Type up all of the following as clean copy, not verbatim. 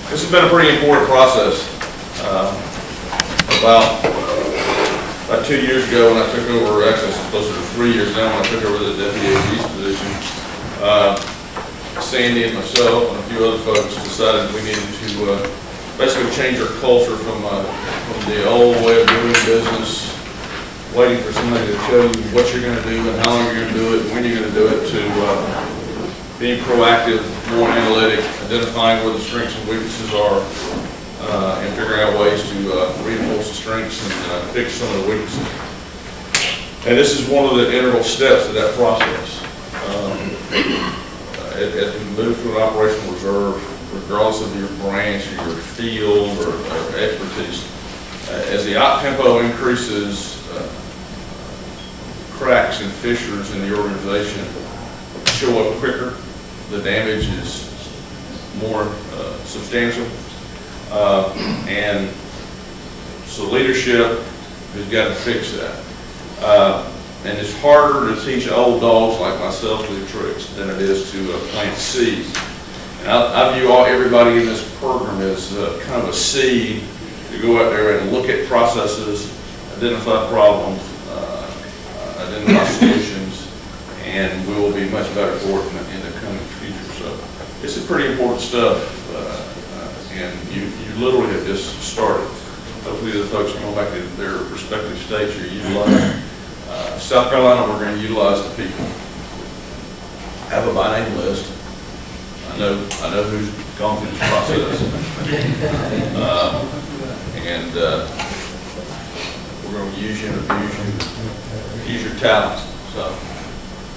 This has been a pretty important process. About 2 years ago when I took over, actually it's closer to 3 years now when I took over the deputy AG's position, Sandy and myself and a few other folks decided we needed to basically change our culture from the old way of doing business, waiting for somebody to tell you what you're going to do and how long you're going to do it and when you're going to do it, to being proactive, more analytic, identifying where the strengths and weaknesses are, and figuring out ways to reinforce the strengths and fix some of the weaknesses. And this is one of the integral steps of that process. As we move to an operational reserve, regardless of your branch or your field or expertise, as the op tempo increases, cracks and fissures in the organization show up quicker. The damage is more substantial. And so leadership has got to fix that. And it's harder to teach old dogs like myself new tricks than it is to plant seeds. And I view everybody in this program as kind of a seed to go out there and look at processes, identify problems, identify solutions, and we will be much better for it in the coming future. So it's a pretty important stuff, and you literally have just started. Hopefully the folks can go back to their respective states are utilizing. South Carolina, we're going to utilize the people. Have a by name list. I know who's gone through this process. And we're going to use you and abuse you, use your talents. So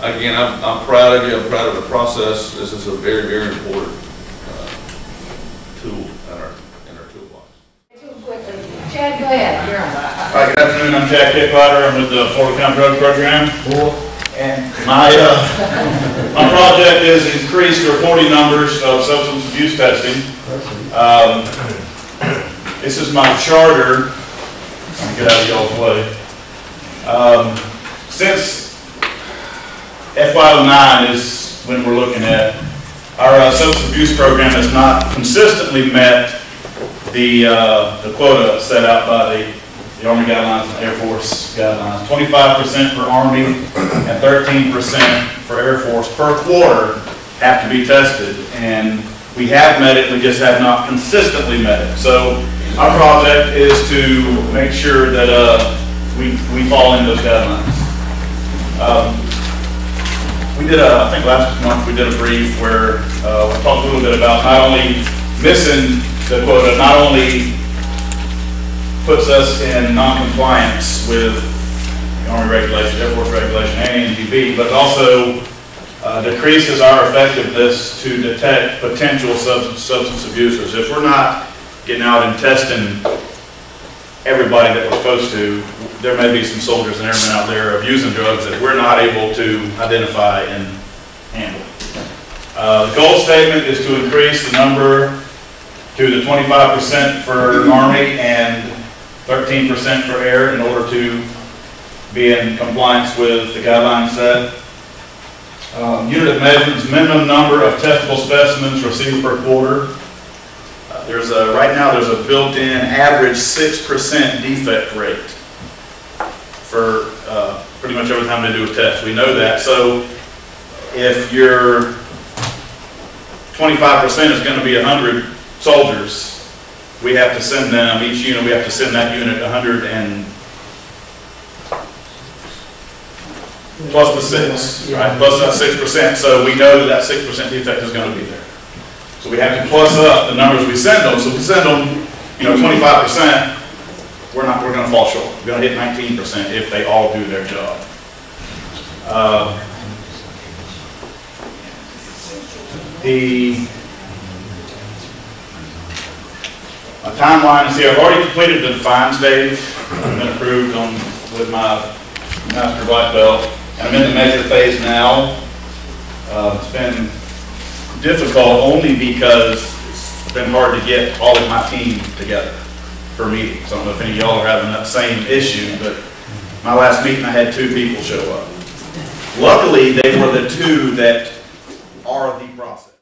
again, I'm proud of you. I'm proud of the process. This is a very, very important tool in our toolbox. Chad, go ahead. You're on. Hi, good afternoon. I'm Jack Hickwater. I'm with the Florida County Drug Program. And my project is increased reporting numbers of substance abuse testing. This is my charter. Let me get out of y'all's way. Since FY09 is when we're looking at, our substance abuse program has not consistently met the quota set out by the Army guidelines and Air Force guidelines. 25% for Army and 13% for Air Force per quarter have to be tested, and we have met it, we just have not consistently met it. So our project is to make sure that we fall in those guidelines. We did I think last month we did a brief where we talked a little bit about not only missing the quota, not only puts us in non-compliance with the Army regulations, Air Force regulation, and NGB, but also decreases our effectiveness to detect potential substance abusers. If we're not getting out and testing everybody that we're supposed to, there may be some soldiers and airmen out there abusing drugs that we're not able to identify and handle. The goal statement is to increase the number to the 25% for Army and 13% for Air in order to be in compliance with the guidelines set. Unit of measurements, minimum number of testable specimens received per quarter. Right now there's a built-in average 6% defect rate for pretty much every time they do a test. We know that. So if your 25% is going to be 100 soldiers, we have to send them, each unit, we have to send that unit 100 and plus the 6, right? Plus that 6%. So we know that 6% defect is going to be there. So we have to plus up the numbers we send them. So if we send them, 25%, we're going to fall short. We're going to hit 19% if they all do their job. My timeline is here. I've already completed the define stage. I've been approved with my master black belt. And I'm in the measure phase now. It's been difficult only because it's been hard to get all of my team together for meetings. I don't know if any of y'all are having that same issue, but my last meeting I had 2 people show up. Luckily, they were the 2 that are the process.